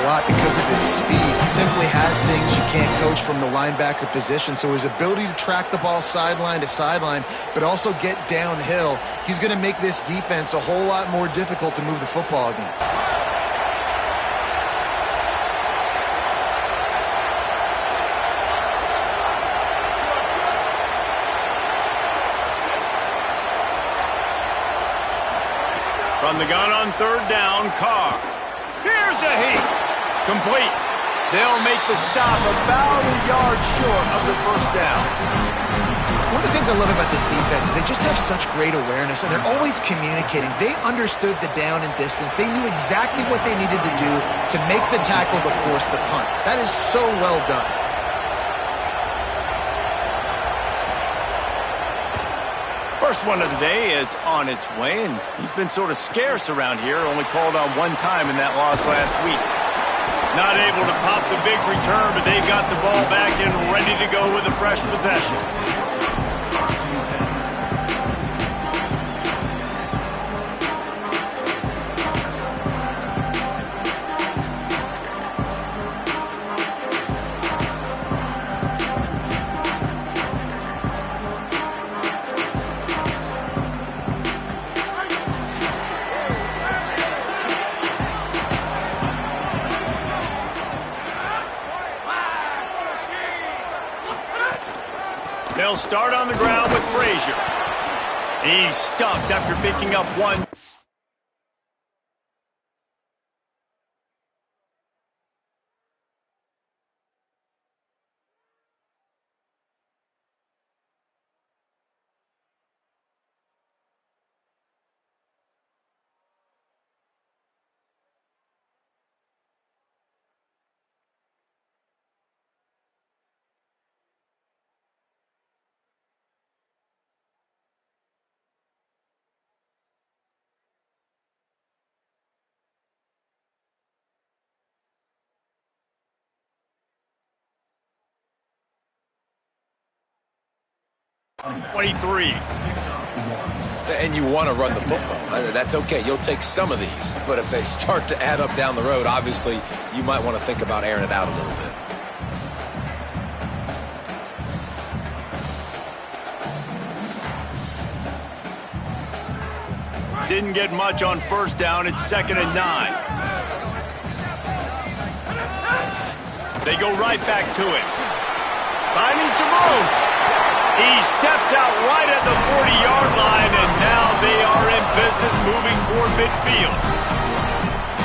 lot because of his speed. He simply has things you can't coach from the linebacker position. So his ability to track the ball sideline to sideline, but also get downhill, he's going to make this defense a whole lot more difficult to move the football against. From the gun on third down, Carr. Here's a heat. Complete. They'll make the stop about a yard short of the first down. One of the things I love about this defense is they just have such great awareness, and they're always communicating. They understood the down and distance. They knew exactly what they needed to do to make the tackle to force the punt. That is so well done. First one of the day is on its way, and he's been sort of scarce around here, only called on one time in that loss last week. Not able to pop the big return, but they've got the ball back and ready to go with a fresh possession. They'll start on the ground with Frazier. He's stuffed after picking up one. .23. And you want to run the football. That's okay. You'll take some of these. But if they start to add up down the road, obviously you might want to think about airing it out a little bit. Didn't get much on first down. It's 2nd and 9. They go right back to it. Finding some room. He steps out right at the 40-yard line, and now they are in business moving toward midfield.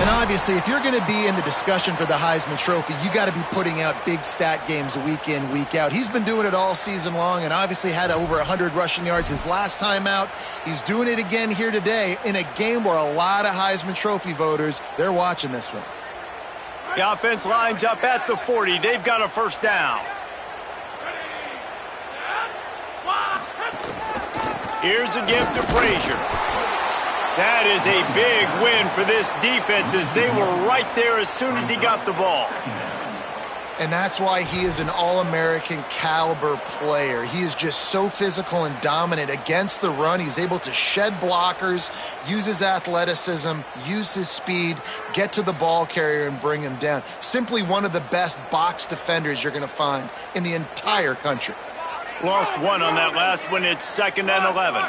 And obviously, if you're going to be in the discussion for the Heisman Trophy, you got to be putting out big stat games week in, week out. He's been doing it all season long and obviously had over 100 rushing yards his last time out. He's doing it again here today in a game where a lot of Heisman Trophy voters, they're watching this one. The offense lines up at the 40. They've got a first down. Here's a gift to Frazier. That is a big win for this defense as they were right there as soon as he got the ball. And that's why he is an All-American caliber player. He is just so physical and dominant against the run. He's able to shed blockers, use his athleticism, use his speed, get to the ball carrier and bring him down. Simply one of the best box defenders you're going to find in the entire country. Lost one on that last one. It's 2nd and 11.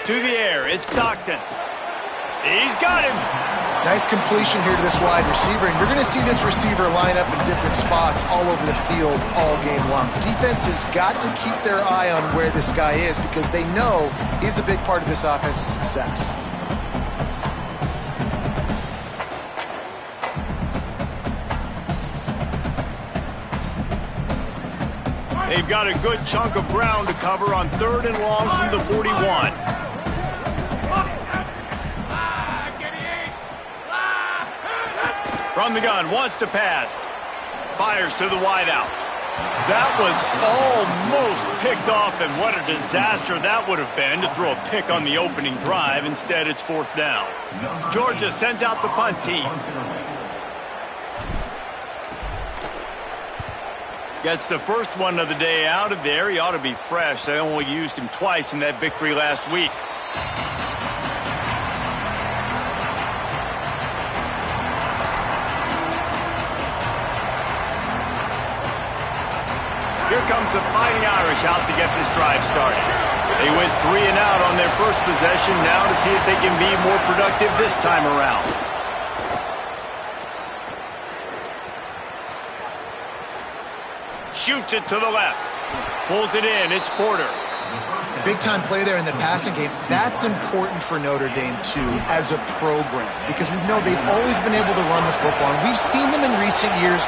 To the air. It's Stockton. He's got him. Nice completion here to this wide receiver. And you're going to see this receiver line up in different spots all over the field all game long. Defense has got to keep their eye on where this guy is because they know he's a big part of this offense's success. They've got a good chunk of ground to cover on 3rd and long from the 41. From the gun, wants to pass. Fires to the wideout. That was almost picked off, and what a disaster that would have been to throw a pick on the opening drive. Instead, it's 4th down. Georgia sends out the punt team. Gets the first one of the day out of there. He ought to be fresh. They only used him twice in that victory last week. Here comes the Fighting Irish out to get this drive started. They went 3 and out on their first possession, now to see if they can be more productive this time around. Shoots it to the left. Pulls it in. It's Porter. Big-time play there in the passing game. That's important for Notre Dame, too, as a program, because we know they've always been able to run the football. And we've seen them in recent years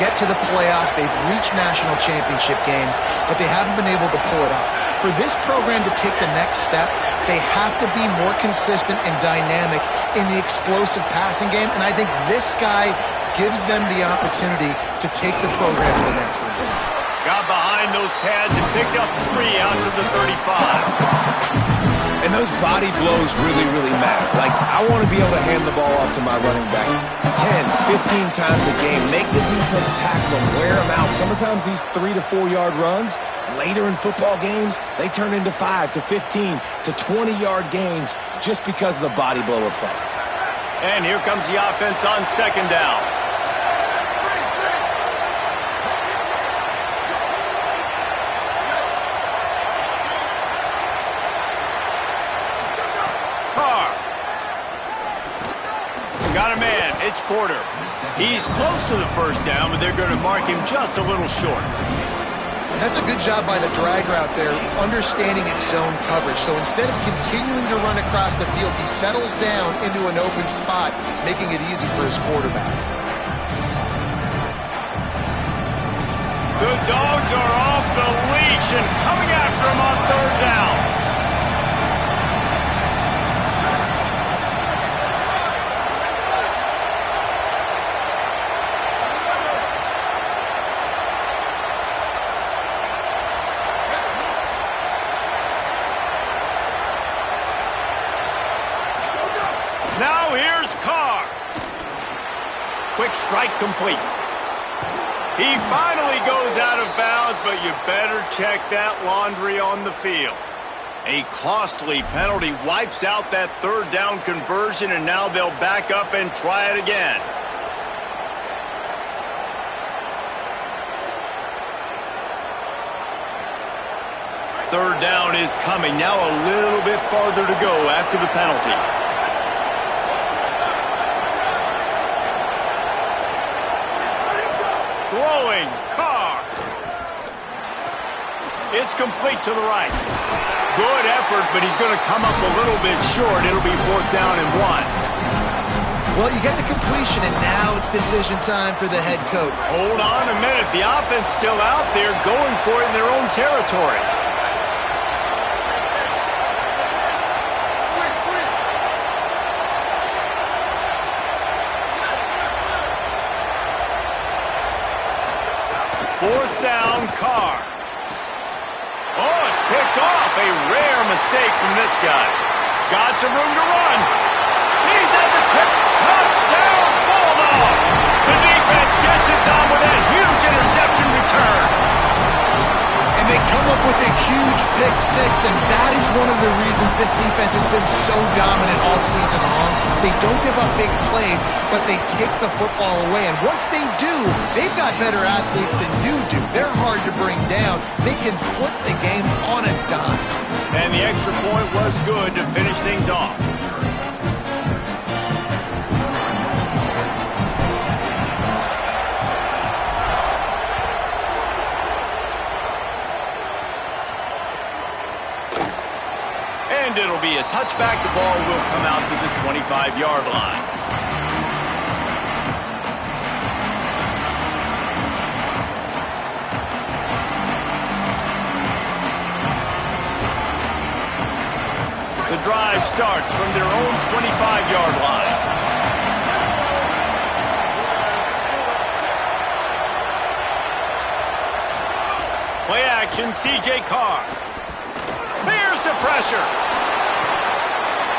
get to the playoffs. They've reached national championship games, but they haven't been able to pull it off. For this program to take the next step, they have to be more consistent and dynamic in the explosive passing game, and I think this guy gives them the opportunity to take the program to the next level. Got behind those pads and picked up 3 out to the 35. And those body blows really, really matter. Like, I want to be able to hand the ball off to my running back 10, 15 times a game. Make the defense tackle them, wear them out. Sometimes these 3 to 4 yard runs, later in football games, they turn into 5 to 15 to 20 yard gains just because of the body blow effect. And here comes the offense on second down. Got a man. It's Porter. He's close to the first down, but they're going to mark him just a little short. That's a good job by the drag route there, understanding its zone coverage. So instead of continuing to run across the field, he settles down into an open spot, making it easy for his quarterback. The Dogs are off the leash and coming after him on third down. Now here's Carr. Quick strike complete. He finally goes out of bounds, but you better check that laundry on the field. A costly penalty wipes out that third down conversion, and now they'll back up and try it again. Third down is coming. Now a little bit farther to go after the penalty. Throwing, Carr. It's complete to the right. Good effort, but he's going to come up a little bit short. It'll be 4th down and 1. Well, you get the completion, and now it's decision time for the head coach. Hold on a minute. The offense still out there going for it in their own territory. Fourth down, Carr. Oh, it's picked off. A rare mistake from this guy. Got some room to run. He's at the tip. Touchdown, Bulldog. The defense gets it done with a huge interception return. And they come up with a huge pick six, and that is one of the reasons this defense has been so dominant all season long. They don't give up big plays, but they take the football away. And once they do, they've got better athletes than you do. They're hard to bring down. They can flip the game on a dime. And the extra point was good to finish things off. And it'll be a touchback. The ball will come out to the 25-yard line. The drive starts from their own 25-yard line. Play action, C.J. Carr. Here's the pressure.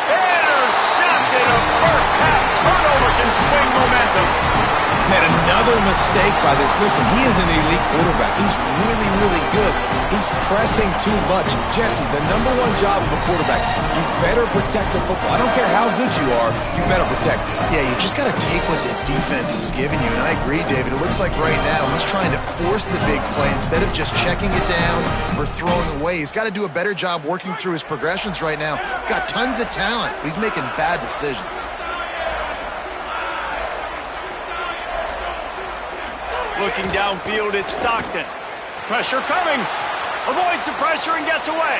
Intercepted. A first half turnover can swing momentum. Man, another another mistake by this. Listen, he is an elite quarterback. He's really, really good. He's pressing too much. Jesse, the #1 job of a quarterback, you better protect the football. I don't care how good you are, you better protect it. Yeah, you just got to take what the defense is giving you, and I agree, David. It looks like right now he's trying to force the big play instead of just checking it down or throwing away. He's got to do a better job working through his progressions right now. He's got tons of talent, but he's making bad decisions. Looking downfield, it's Stockton. Pressure coming. Avoids the pressure and gets away.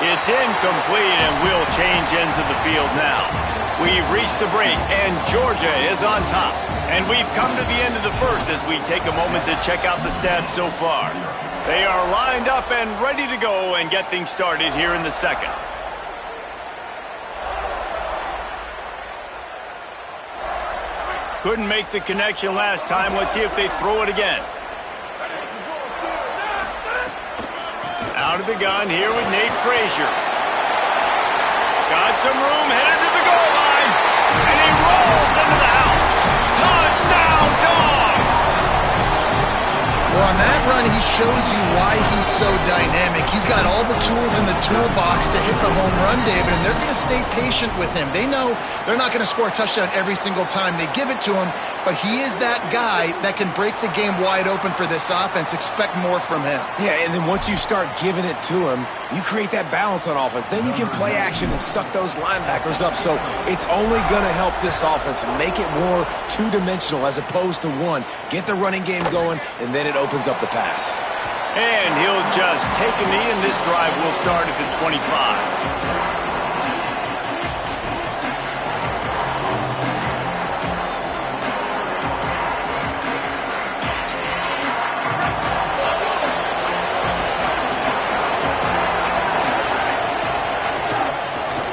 It's incomplete, and we'll change ends of the field now. We've reached the break, and Georgia is on top. And we've come to the end of the first as we take a moment to check out the stats so far. They are lined up and ready to go and get things started here in the second. Couldn't make the connection last time. Let's see if they throw it again. Out of the gun here with Nate Frazier. Got some room, headed to the goal line. And he rolls into the house. Touchdown, Dogs! Well, on that run, he shows you why he's so dynamic. He's got all the tools in the toolbox to hit the home run, David, and they're going to stay patient with him. They know they're not going to score a touchdown every single time they give it to him, but he is that guy that can break the game wide open for this offense. Expect more from him. Yeah, and then once you start giving it to him, you create that balance on offense. Then you can play action and suck those linebackers up. So it's only going to help this offense make it more two-dimensional as opposed to one. Get the running game going, and then it opens up the pass. And he'll just take a knee, and this drive will start at the 25.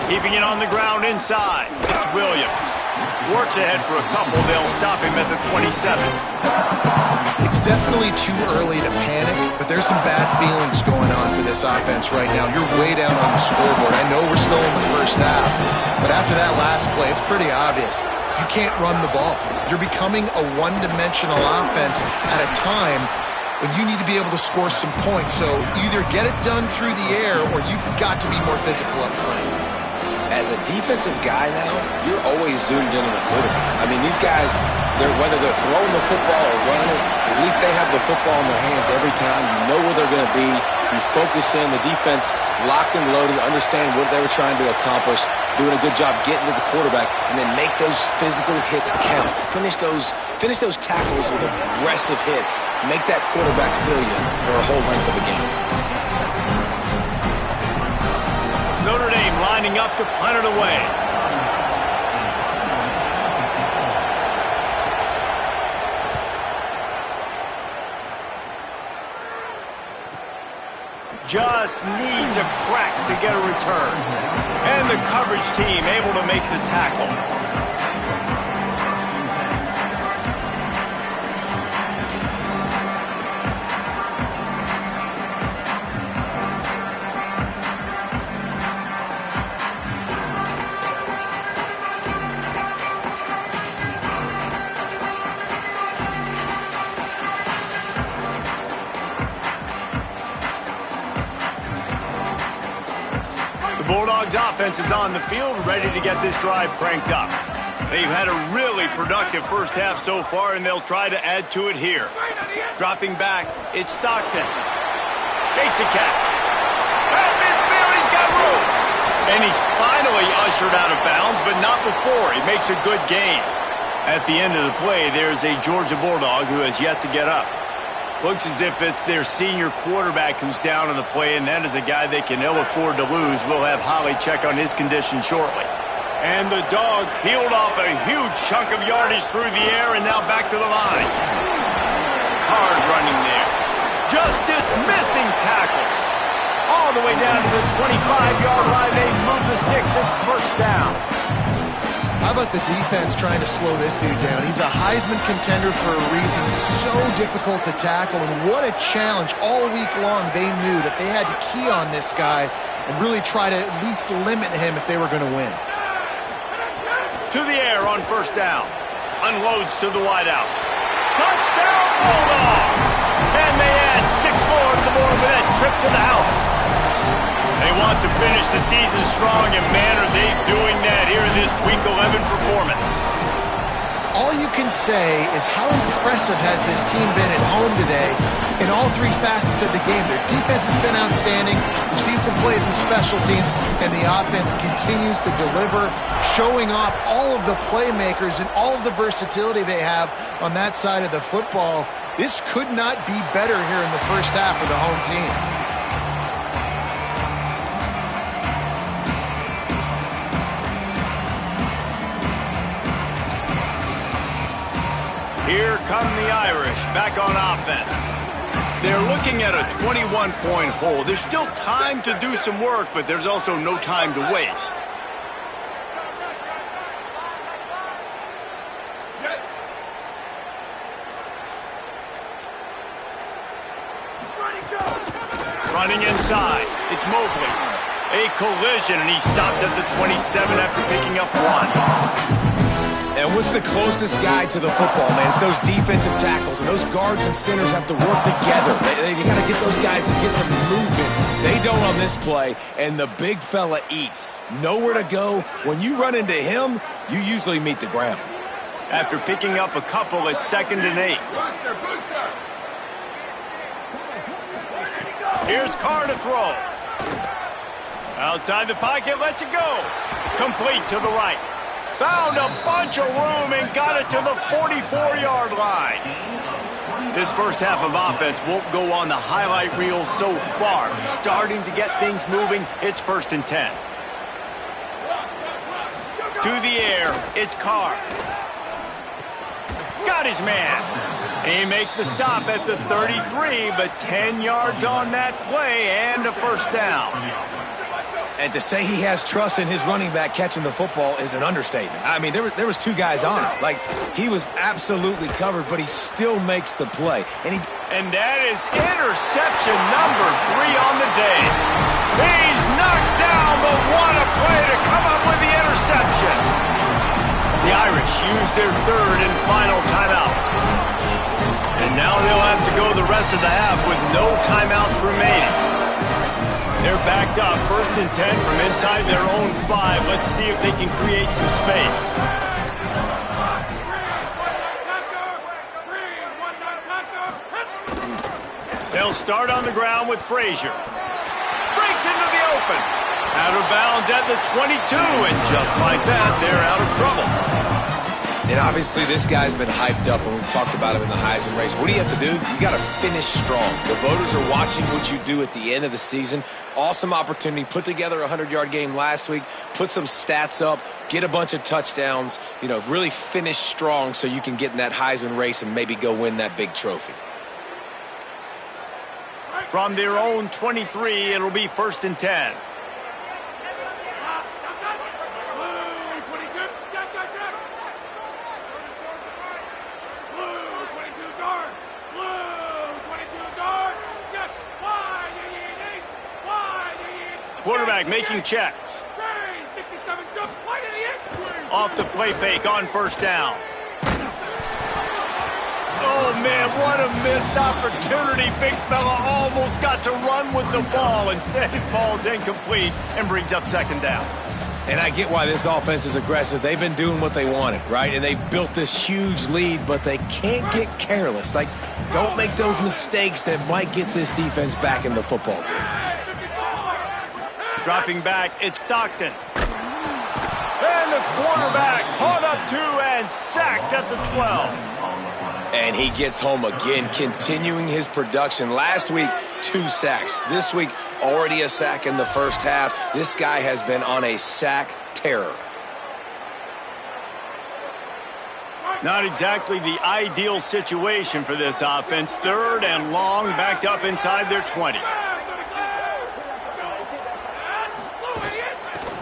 Keeping it on the ground inside. It's Williams. Works ahead for a couple. They'll stop him at the 27. It's definitely too early to panic, but there's some bad feelings going on for this offense right now. You're way down on the scoreboard. I know we're still in the first half, but after that last play, it's pretty obvious. You can't run the ball. You're becoming a one-dimensional offense at a time when you need to be able to score some points. So either get it done through the air or you've got to be more physical up front. As a defensive guy now, you're always zoomed in on the quarterback. I mean, these guys, whether they're throwing the football or running it, at least they have the football in their hands every time. You know where they're going to be. You focus in. The defense locked and loaded, understand what they were trying to accomplish, doing a good job getting to the quarterback, and then make those physical hits count. Finish those tackles with aggressive hits. Make that quarterback feel you for a whole length of a game. Notre Dame lining up to punt it away. Just needs a crack to get a return. And the coverage team able to make the tackle. The Bulldogs offense is on the field, ready to get this drive cranked up. They've had a really productive first half so far, and they'll try to add to it here. Dropping back, it's Stockton. Makes a catch. At midfield, he's got room. And he's finally ushered out of bounds, but not before. He makes a good gain. At the end of the play, there's a Georgia Bulldog who has yet to get up. Looks as if it's their senior quarterback who's down on the play, and that is a guy they can ill afford to lose. We'll have Holly check on his condition shortly. And the Dogs peeled off a huge chunk of yardage through the air and now back to the line. Hard running there. Just dismissing tackles. All the way down to the 25-yard line. They move the sticks. It's first down. How about the defense trying to slow this dude down? He's a Heisman contender for a reason. He's so difficult to tackle, and what a challenge. All week long, they knew that they had to key on this guy and really try to at least limit him if they were going to win. To the air on first down. Unloads to the wideout. Touchdown Bulldogs! And they add 6 more to the board with that trip to the house. They want to finish the season strong, and man, are they doing that here in this Week 11 performance. All you can say is how impressive has this team been at home today in all 3 facets of the game. Their defense has been outstanding. We've seen some plays in special teams, and the offense continues to deliver, showing off all of the playmakers and all of the versatility they have on that side of the football. This could not be better here in the first half for the home team. Here come the Irish back on offense. They're looking at a 21-point hole. There's still time to do some work, but there's also no time to waste. Running inside, it's Mobley. A collision, and he stopped at the 27 after picking up 1. And what's the closest guy to the football, man? It's those defensive tackles, and those guards and centers have to work together. They got to get those guys and get some movement. They don't on this play, and the big fella eats. Nowhere to go. When you run into him, you usually meet the ground. After picking up a couple at 2nd and 8. Here's Carr to throw. Outside the pocket, lets it go. Complete to the right. Found a bunch of room and got it to the 44-yard line. This first half of offense won't go on the highlight reel so far. Starting to get things moving, it's 1st and 10. To the air, it's Carr. Got his man. He makes the stop at the 33, but 10 yards on that play and a first down. And to say he has trust in his running back catching the football is an understatement. I mean, there was 2 guys on him. Like, he was absolutely covered, but he still makes the play. And that is interception number 3 on the day. He's knocked down, but what a play to come up with the interception. The Irish use their 3rd and final timeout. And now they'll have to go the rest of the half with no timeouts remaining. They're backed up, 1st and 10 from inside their own 5. Let's see if they can create some space. They'll start on the ground with Frazier. Breaks into the open. Out of bounds at the 22, and just like that, they're out of trouble. And obviously this guy's been hyped up, and we've talked about him in the Heisman race. What do you have to do? You got to finish strong. The voters are watching what you do at the end of the season. Awesome opportunity. Put together a 100-yard game last week. Put some stats up. Get a bunch of touchdowns. You know, really finish strong so you can get in that Heisman race and maybe go win that big trophy. From their own 23, it'll be 1st and 10. Quarterback making checks. Off the play fake on 1st down. Oh, man, what a missed opportunity. Big fella almost got to run with the ball. Instead, it falls incomplete and brings up 2nd down. And I get why this offense is aggressive. They've been doing what they wanted, right? And they've built this huge lead, but they can't get careless. Like, don't make those mistakes that might get this defense back in the football game. Dropping back, it's Stockton. And the quarterback caught up 2 and sacked at the 12. And he gets home again, continuing his production. Last week, 2 sacks. This week, already a sack in the first half. This guy has been on a sack terror. Not exactly the ideal situation for this offense. 3rd and long, backed up inside their 20.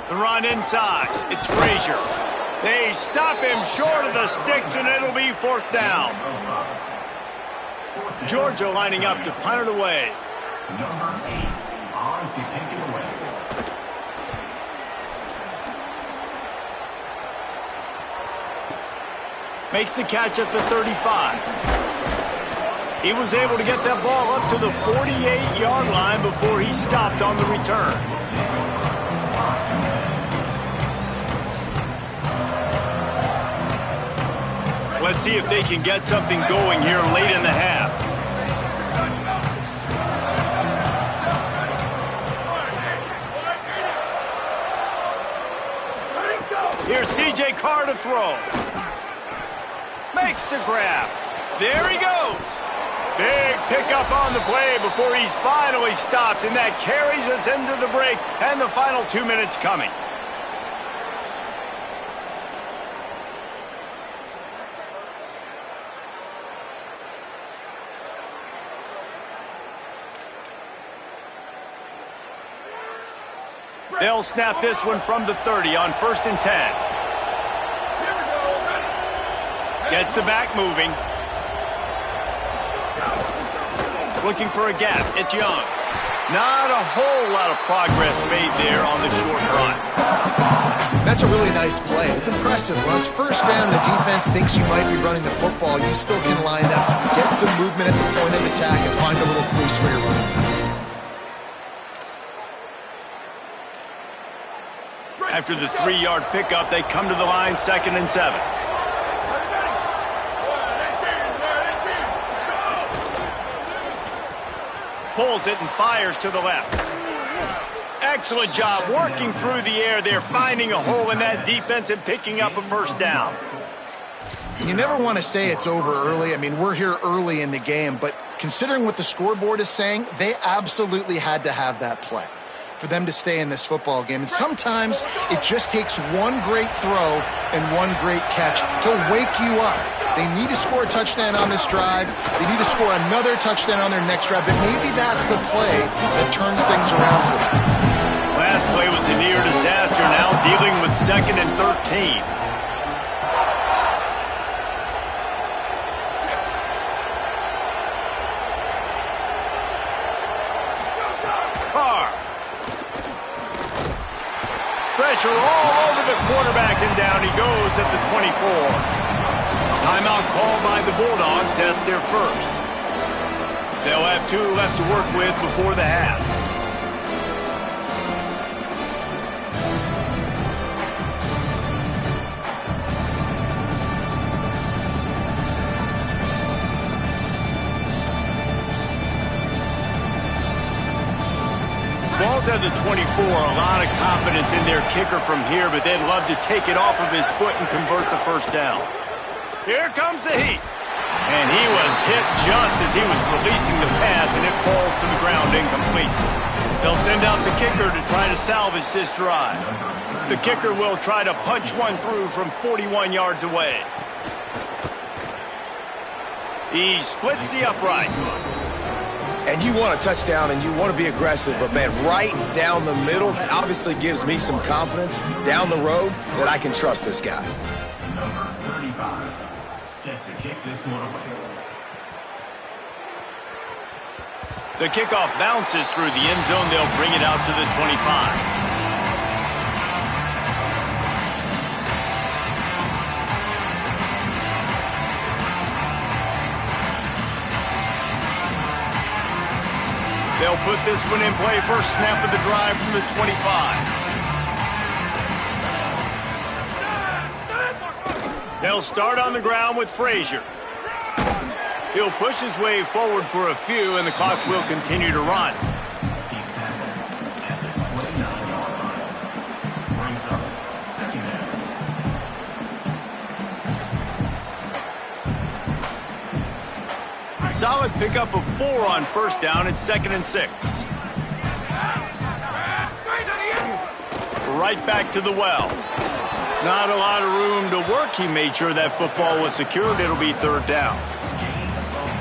The run inside. It's Frazier. They stop him short of the sticks, and it'll be 4th down. Georgia lining up to punt it away. Number 8 on to take it away. Makes the catch at the 35. He was able to get that ball up to the 48-yard line before he stopped on the return. Let's see if they can get something going here late in the half. Here's C.J. Carr to throw. Makes the grab. There he goes. Big pickup on the play before he's finally stopped, and that carries us into the break and the final 2 minutes coming. They'll snap this one from the 30 on 1st and 10. Gets the back moving. Looking for a gap. It's Young. Not a whole lot of progress made there on the short run. That's a really nice play. It's impressive. Once first down, the defense thinks you might be running the football. You still can line up, get some movement at the point of attack, and find a little crease for your running back. After the 3-yard pickup, they come to the line, 2nd and 7. Pulls it and fires to the left. Excellent job working through the air there, finding a hole in that defense and picking up a 1st down. You never want to say it's over early. I mean, we're here early in the game, but considering what the scoreboard is saying, they absolutely had to have that play for them to stay in this football game. And sometimes it just takes one great throw and one great catch to wake you up. They need to score a touchdown on this drive. They need to score another touchdown on their next drive, but maybe that's the play that turns things around for them. Last play was a near disaster, now dealing with 2nd and 13. Pressure all over the quarterback, and down he goes at the 24. Timeout called by the Bulldogs. That's their first. They'll have 2 left to work with before the half. Ball's at the 24, a lot of confidence in their kicker from here, but they'd love to take it off of his foot and convert the 1st down. Here comes the heat. And he was hit just as he was releasing the pass, and it falls to the ground incomplete. They'll send out the kicker to try to salvage this drive. The kicker will try to punch one through from 41 yards away. He splits the uprights. And you want a touchdown and you want to be aggressive, but man, right down the middle, that obviously gives me some confidence down the road that I can trust this guy. Number 35, set to kick this one away. The kickoff bounces through the end zone. They'll bring it out to the 25. They'll put this one in play. First snap of the drive from the 25. They'll start on the ground with Frazier. He'll push his way forward for a few, and the clock will continue to run. He's tackled at the 29-yard line. Brings up 2nd down. Solid pickup of 4 on 1st down. It's 2nd and 6. Right back to the well. Not a lot of room to work. He made sure that football was secured. It'll be 3rd down.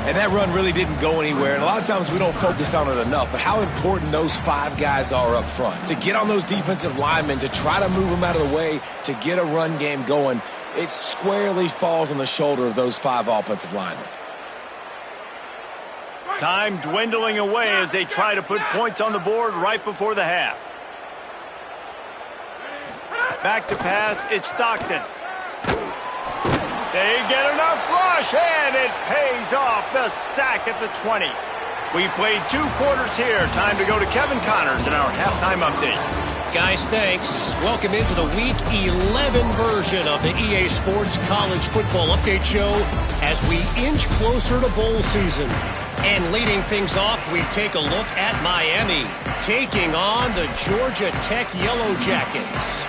And that run really didn't go anywhere, and a lot of times we don't focus on it enough, but how important those 5 guys are up front. To get on those defensive linemen, to try to move them out of the way, to get a run game going, it squarely falls on the shoulder of those 5 offensive linemen. Time dwindling away as they try to put points on the board right before the half. Back to pass, it's Stockton. They get enough rush, and it pays off. The sack at the 20. We've played 2 quarters here. Time to go to Kevin Connors in our halftime update. Guys, thanks. Welcome into the Week 11 version of the EA Sports College Football Update Show as we inch closer to bowl season. And leading things off, we take a look at Miami, taking on the Georgia Tech Yellow Jackets.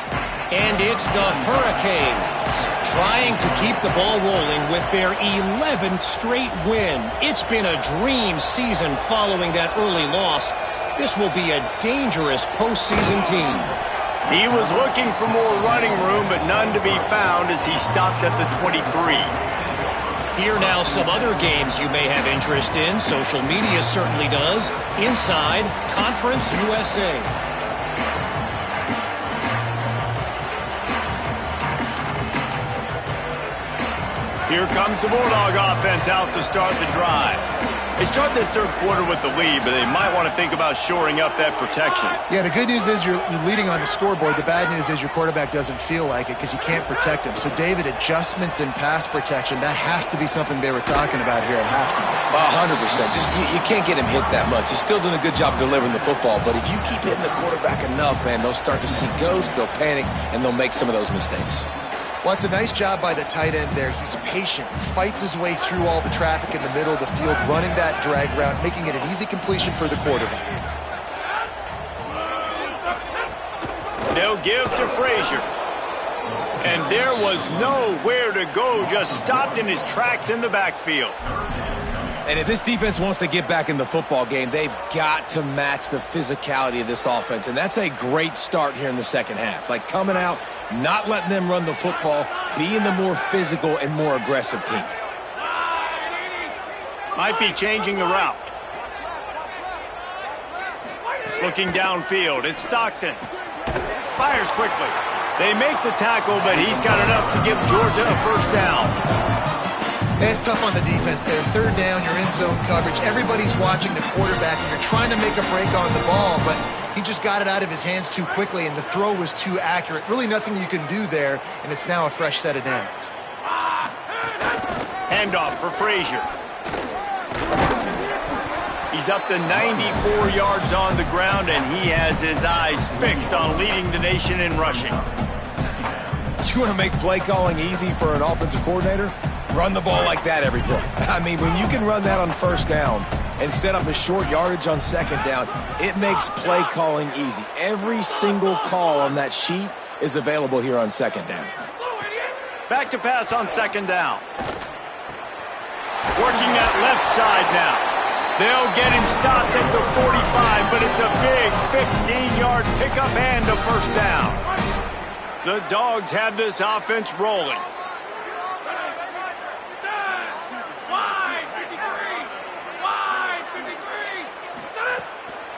And it's the Hurricanes trying to keep the ball rolling with their 11th straight win. It's been a dream season following that early loss. This will be a dangerous postseason team. He was looking for more running room, but none to be found as he stopped at the 23. Here now some other games you may have interest in. Social media certainly does. Inside Conference USA. Here comes the Bulldog offense out to start the drive. They start this third quarter with the lead, but they might want to think about shoring up that protection. Yeah, the good news is you're leading on the scoreboard. The bad news is your quarterback doesn't feel like it because you can't protect him. So, David, adjustments in pass protection, that has to be something they were talking about here at halftime. 100%. Just you can't get him hit that much. He's still doing a good job delivering the football, but if you keep hitting the quarterback enough, man, they'll start to see ghosts, they'll panic, and they'll make some of those mistakes. Well, it's a nice job by the tight end there. He's patient. He fights his way through all the traffic in the middle of the field, running that drag route, making it an easy completion for the quarterback. They'll give to Frazier. And there was nowhere to go, just stopped in his tracks in the backfield. And if this defense wants to get back in the football game, they've got to match the physicality of this offense. And that's a great start here in the second half. Like coming out, not letting them run the football, being the more physical and more aggressive team. Might be changing the route. Looking downfield, it's Stockton. Fires quickly. They make the tackle, but he's got enough to give Georgia a first down. It's tough on the defense there. Third down, you're in zone coverage. Everybody's watching the quarterback, and you're trying to make a break on the ball, but he just got it out of his hands too quickly, and the throw was too accurate. Really nothing you can do there, and it's now a fresh set of downs. Handoff for Frazier. He's up to 94 yards on the ground, and he has his eyes fixed on leading the nation in rushing. You want to make play calling easy for an offensive coordinator? Run the ball like that every play. I mean, when you can run that on first down and set up a short yardage on second down, it makes play calling easy. Every single call on that sheet is available here on second down. Back to pass on second down. Working that left side now. They'll get him stopped at the 45, but it's a big 15-yard pickup and a first down. The Dogs have this offense rolling.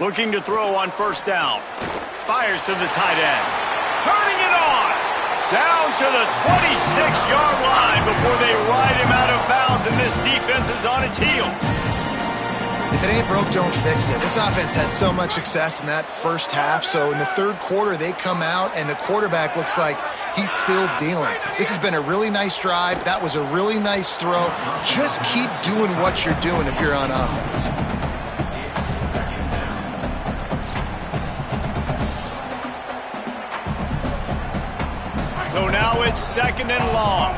Looking to throw on first down. Fires to the tight end. Turning it on. Down to the 26-yard line before they ride him out of bounds, and this defense is on its heels. If it ain't broke, don't fix it. This offense had so much success in that first half, so in the third quarter, they come out, and the quarterback looks like he's still dealing. This has been a really nice drive. That was a really nice throw. Just keep doing what you're doing if you're on offense. So now it's second and long.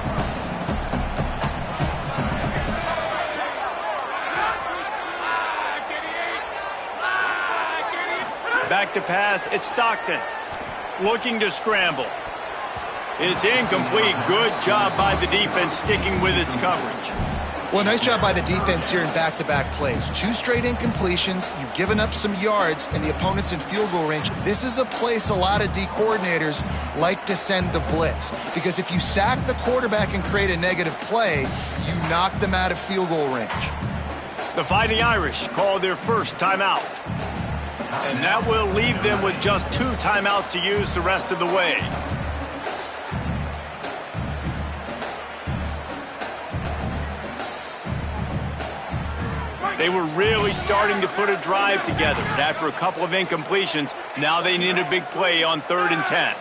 Back to pass, it's Stockton. Looking to scramble. It's incomplete. Good job by the defense sticking with its coverage. Well, nice job by the defense here in back-to-back plays. 2 straight incompletions. You've given up some yards, and the opponent's in field goal range. This is a place a lot of D coordinators like to send the blitz, because if you sack the quarterback and create a negative play, you knock them out of field goal range. The Fighting Irish called their first timeout. And that will leave them with just 2 timeouts to use the rest of the way. They were really starting to put a drive together. And after a couple of incompletions, now they need a big play on 3rd and 10.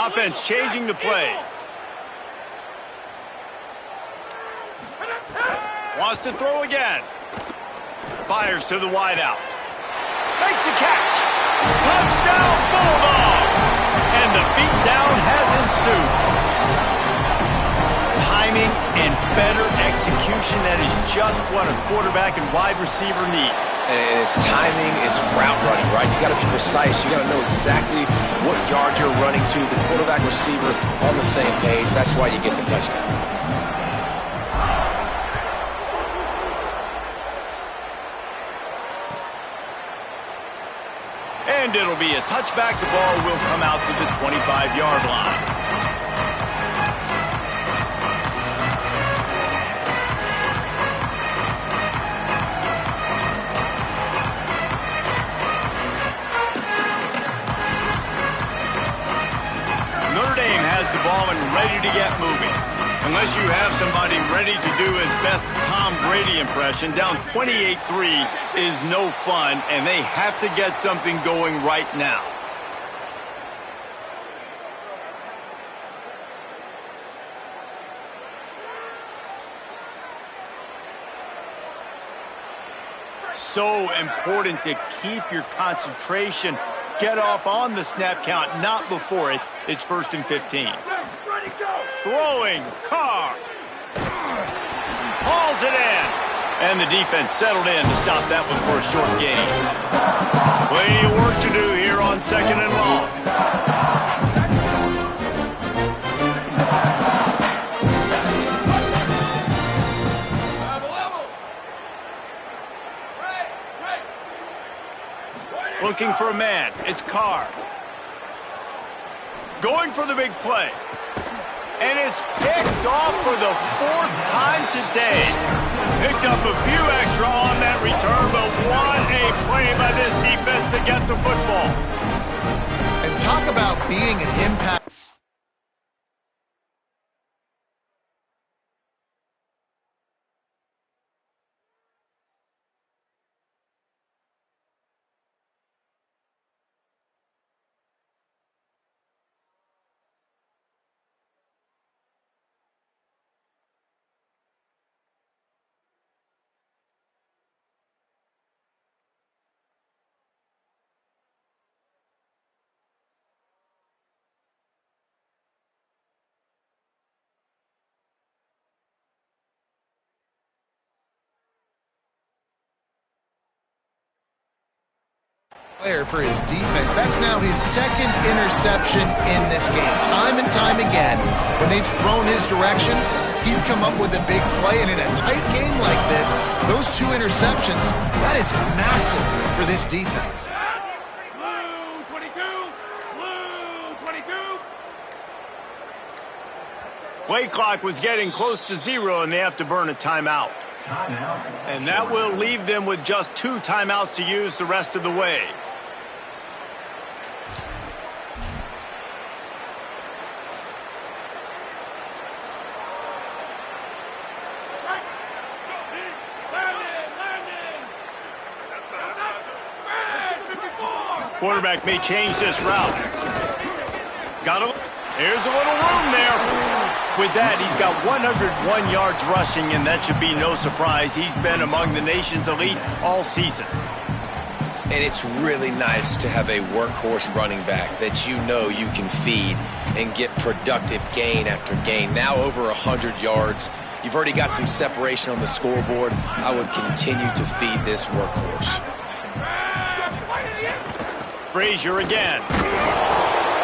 Offense changing the play. Wants to throw again. Fires to the wideout. Makes a catch. Touchdown Bulldogs! And the beatdown has ensued. Timing and better execution, that is just what a quarterback and wide receiver need. And it's timing, it's route running, right? You got to be precise. You got to know exactly what yard you're running to. The quarterback receiver on the same page. That's why you get the touchdown. And it'll be a touchback. The ball will come out to the 25-yard line. Notre Dame has the ball and ready to get moving. Unless you have somebody ready to do his best Tom Brady impression, down 28-3 is no fun, and they have to get something going right now. So important to keep your concentration. Get off on the snap count, not before it. It's 1st and 15. Throwing, Carr. Hauls it in. And the defense settled in to stop that one for a short gain. Plenty of work to do here on 2nd and long. Looking for a man. It's Carr. Going for the big play. And it's picked off for the 4th time today. Picked up a few extra on that return, but what a play by this defense to get the football. And talk about being an impact. Player for his defense. That's now his 2nd interception in this game. Time and time again, when they've thrown his direction, he's come up with a big play. And in a tight game like this, those 2 interceptions, that is massive for this defense. Blue 22. Blue 22. Play clock was getting close to 0, and they have to burn a timeout. And that will leave them with just 2 timeouts to use the rest of the way. Quarterback may change this route. Got him. There's a little room there. With that, he's got 101 yards rushing, and that should be no surprise. He's been among the nation's elite all season. And it's really nice to have a workhorse running back that you know you can feed and get productive gain after gain. Now over 100 yards. You've already got some separation on the scoreboard. I would continue to feed this workhorse. Frazier again.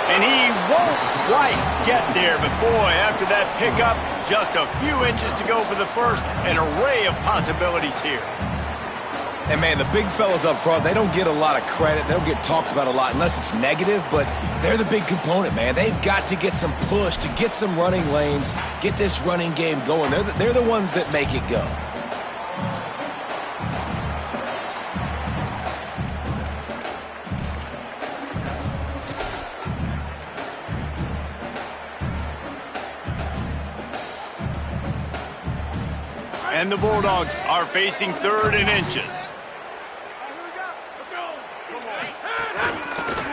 And he won't quite get there, but boy, after that pickup, just a few inches to go for the first. An array of possibilities here. And, man, the big fellas up front, they don't get a lot of credit. They don't get talked about a lot unless it's negative, but they're the big component, man. They've got to get some push, to get some running lanes, get this running game going. They're the ones that make it go. And the Bulldogs are facing 3rd and inches.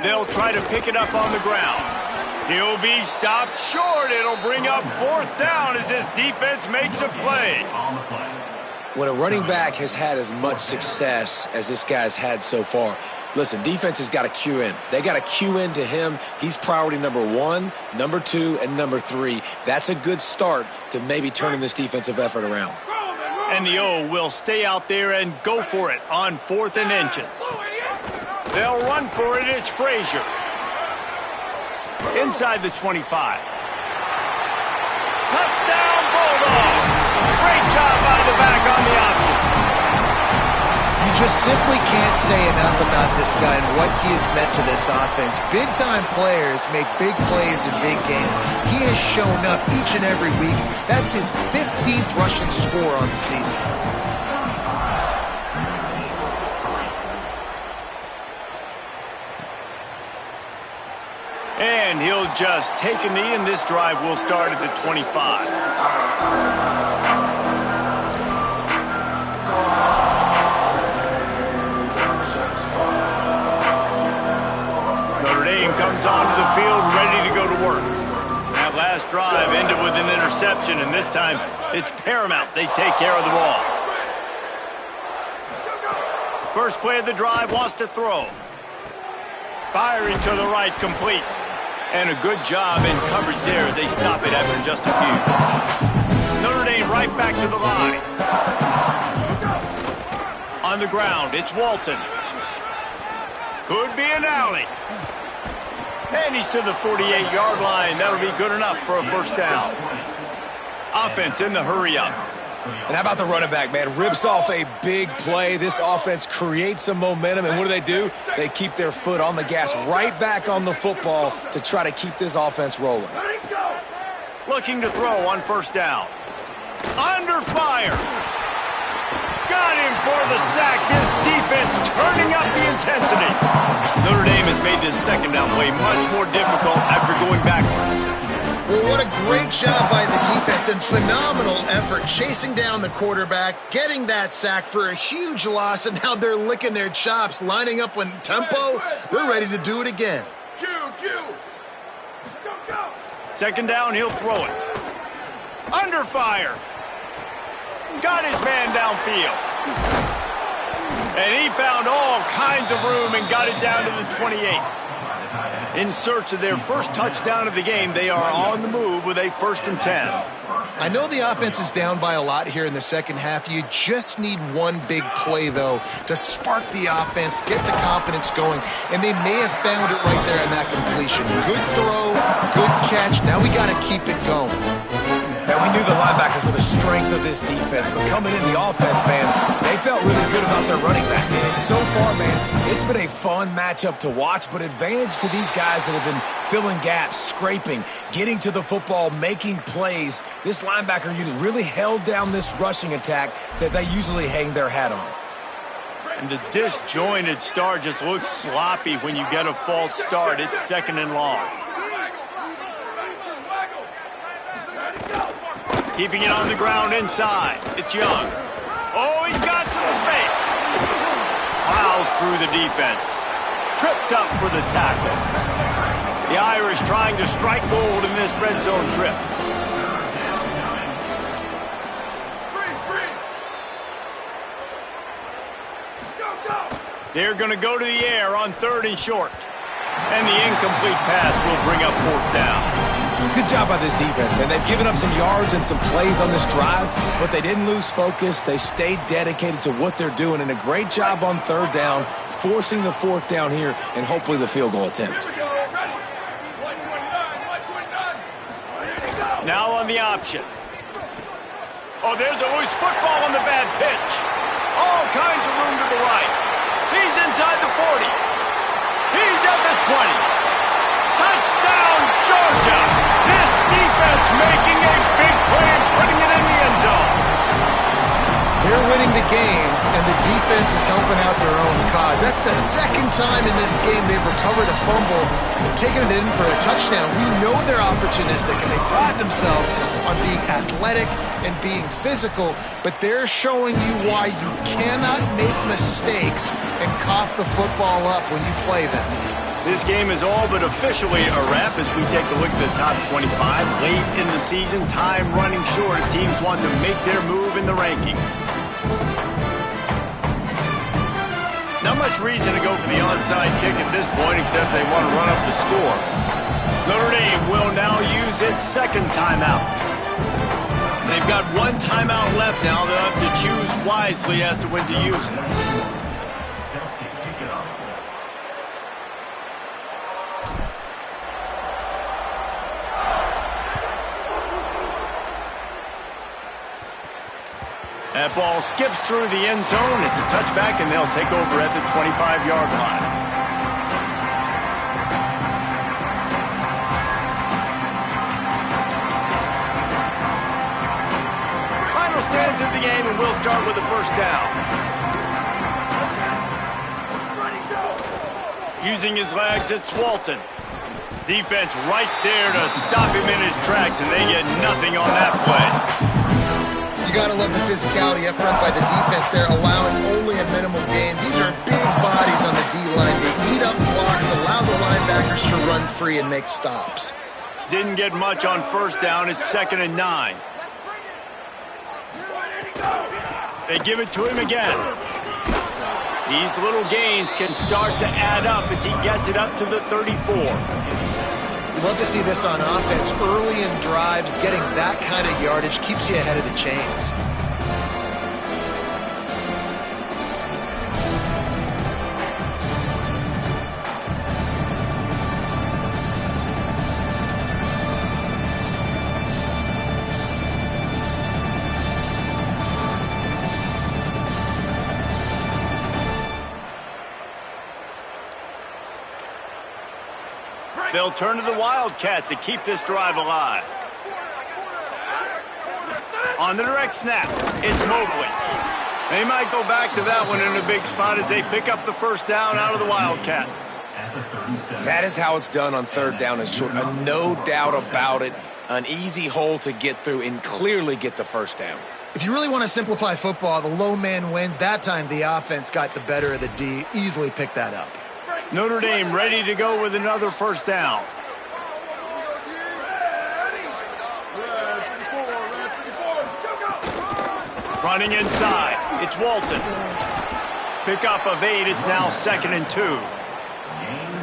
They'll try to pick it up on the ground. He'll be stopped short. It'll bring up 4th down as this defense makes a play. When a running back has had as much success as this guy's had so far, listen, defense has got to cue in. They got to cue in to him. He's priority number 1, number 2, and number 3. That's a good start to maybe turning this defensive effort around. And the O will stay out there and go for it on 4th and inches. They'll run for it. It's Frazier. Inside the 25. Touchdown, Bulldogs! Great job by the back on the option. You just simply can't say enough about this guy and what he has meant to this offense. Big-time players make big plays in big games. He has shown up each and every week. That's his 15th rushing score on the season. And he'll just take a knee, and this drive will start at the 25. Notre Dame comes onto the field ready to go to work. That last drive ended with an interception, and this time it's paramount they take care of the ball. First play of the drive, wants to throw. Firing to the right, complete. And a good job in coverage there as they stop it after just a few. Notre Dame right back to the line. On the ground, it's Walton. Could be an alley. And he's to the 48-yard line. That'll be good enough for a 1st down. Offense in the hurry-up. And how about the running back, man? Rips off a big play. This offense creates some momentum, and what do? They keep their foot on the gas right back on the football to try to keep this offense rolling. Looking to throw on 1st down. Under fire. Got him for the sack. This defense turning up the intensity. Notre Dame has made this 2nd down play much more difficult after going backwards. Well, what a great job by the defense and phenomenal effort chasing down the quarterback, getting that sack for a huge loss, and now they're licking their chops, lining up in tempo. They're ready to do it again. Go. 2nd down, he'll throw it. Under fire. Got his man downfield. And he found all kinds of room and got it down to the 28. In search of their first touchdown of the game, they are on the move with a 1st and 10. I know the offense is down by a lot here in the second half. You just need one big play, though, to spark the offense, get the confidence going, and they may have found it right there in that completion. Good throw, good catch. Now we got to keep it going. Man, we knew the linebackers were the strength of this defense, but coming in the offense, man, they felt really good about their running back. And so far, man, it's been a fun matchup to watch, but advantage to these guys that have been filling gaps, scraping, getting to the football, making plays. This linebacker unit really held down this rushing attack that they usually hang their hat on. And the disjointed start just looks sloppy when you get a false start. It's 2nd and long. Keeping it on the ground inside. It's Young. Oh, he's got some space. Plows through the defense. Tripped up for the tackle. The Irish trying to strike gold in this red zone trip. They're going to go to the air on 3rd and short. And the incomplete pass will bring up 4th down. Good job by this defense, man. They've given up some yards and some plays on this drive, but they didn't lose focus. They stayed dedicated to what they're doing, and a great job on 3rd down, forcing the 4th down here, and hopefully the field goal attempt. Now on the option. Oh, there's a loose football on the bad pitch. All kinds of room to the right. He's inside the 40. He's at the 20. Touchdown, Georgia! This defense making a big play and putting it in the end zone. They're winning the game, and the defense is helping out their own cause. That's the second time in this game they've recovered a fumble and taken it in for a touchdown. We know they're opportunistic, and they pride themselves on being athletic and being physical, but they're showing you why you cannot make mistakes and cough the football up when you play them. This game is all but officially a wrap as we take a look at the top 25. Late in the season, time running short. Teams want to make their move in the rankings. Not much reason to go for the onside kick at this point, except they want to run up the score. Notre Dame will now use its second timeout. They've got one timeout left now. They'll have to choose wisely as to when to use it. That ball skips through the end zone. It's a touchback, and they'll take over at the 25-yard line. Final stands of the game, and we'll start with the first down. Using his legs, it's Walton. Defense right there to stop him in his tracks, and they get nothing on that play. You got to love the physicality up front by the defense there, allowing only a minimal gain. These are big bodies on the D-line. They eat up blocks, allow the linebackers to run free and make stops. Didn't get much on first down. It's 2nd and 9. They give it to him again. These little gains can start to add up as he gets it up to the 34. Love to see this on offense. Early in drives, getting that kind of yardage keeps you ahead of the chains. They'll turn to the Wildcat to keep this drive alive. On the direct snap, it's Mobley. They might go back to that one in a big spot as they pick up the first down out of the Wildcat. That is how it's done on third down and short. No doubt about it. An easy hole to get through and clearly get the first down. If you really want to simplify football, the low man wins. That time the offense got the better of the D. Easily picked that up. Notre Dame ready to go with another first down. Running inside, it's Walton. Pickup of 8, it's now 2nd and 2.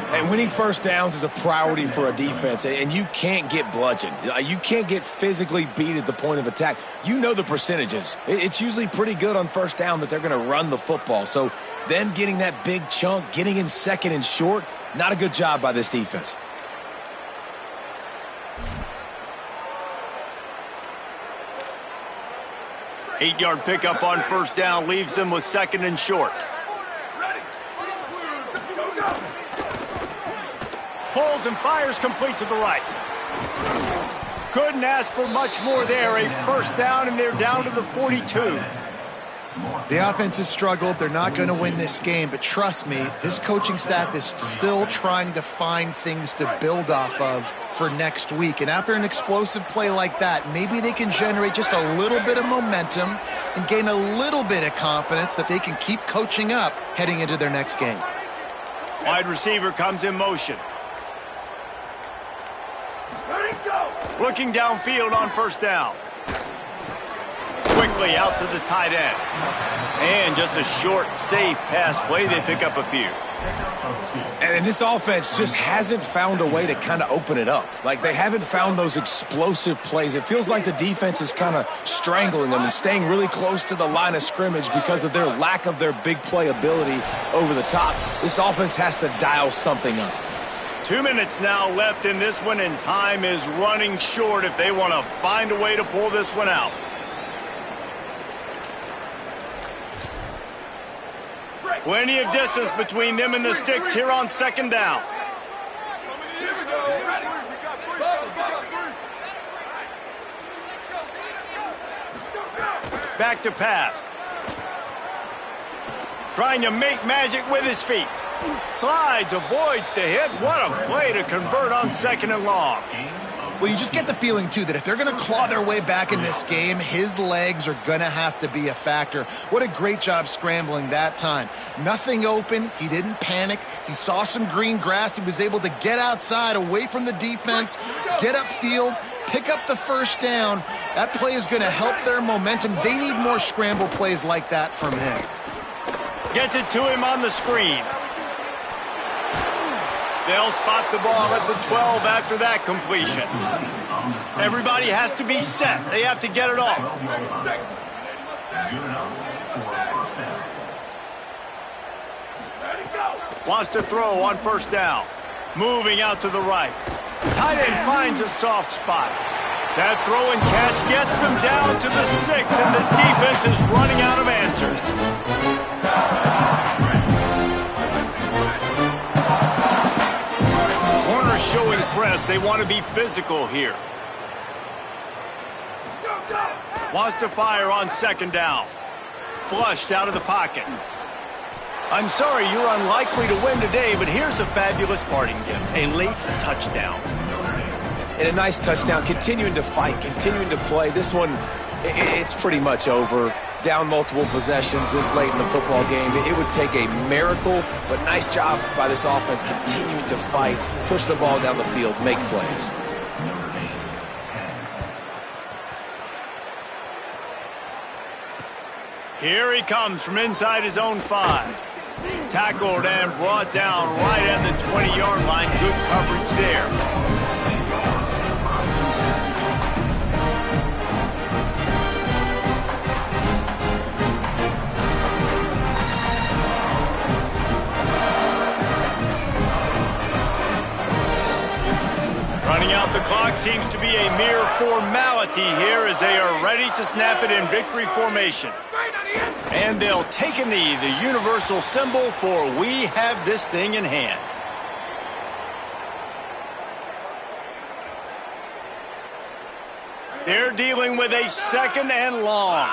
And winning first downs is a priority for a defense, and you can't get bludgeoned. You can't get physically beat at the point of attack. You know the percentages. It's usually pretty good on first down that they're going to run the football. So them getting that big chunk, getting in 2nd and short, not a good job by this defense. Eight-yard pickup on first down leaves them with 2nd and short. Holds and fires complete to the right. Couldn't ask for much more there. A first down, and they're down to the 42. The offense has struggled. They're not going to win this game, but trust me, this coaching staff is still trying to find things to build off of for next week. And after an explosive play like that, maybe they can generate just a little bit of momentum and gain a little bit of confidence that they can keep coaching up heading into their next game. Wide receiver comes in motion. Looking downfield on first down. Quickly out to the tight end. And just a short, safe pass play. They pick up a few. And this offense just hasn't found a way to kind of open it up. Like, they haven't found those explosive plays. It feels like the defense is kind of strangling them and staying really close to the line of scrimmage because of their lack of their big play ability over the top. This offense has to dial something up. 2 minutes now left in this one, and time is running short if they want to find a way to pull this one out. Plenty of distance between them and the sticks here on second down. Back to pass. Trying to make magic with his feet. Slides, avoids the hit. What a play to convert on 2nd and long. Well, you just get the feeling, too, that if they're going to claw their way back in this game, his legs are going to have to be a factor. What a great job scrambling that time. Nothing open. He didn't panic. He saw some green grass. He was able to get outside, away from the defense, get upfield, pick up the first down. That play is going to help their momentum. They need more scramble plays like that from him. Gets it to him on the screen. They'll spot the ball at the 12 after that completion. Everybody has to be set. They have to get it off. Wants to throw on 1st down. Moving out to the right. Tight end finds a soft spot. That throw and catch gets them down to the 6, and the defense is running out of answers. Showing press. They want to be physical here. Wants to fire on 2nd down. Flushed out of the pocket. I'm sorry, you're unlikely to win today, but here's a fabulous parting gift. A late touchdown. And a nice touchdown. Continuing to fight, continuing to play. This one, it's pretty much over. Down multiple possessions this late in the football game. It would take a miracle, but nice job by this offense continuing to fight, push the ball down the field, make plays. Here he comes from inside his own 5. Tackled and brought down right at the 20-yard line. Good coverage there. Running out the clock seems to be a mere formality here as they are ready to snap it in victory formation. And they'll take a knee, the universal symbol for we have this thing in hand. They're dealing with a 2nd and long.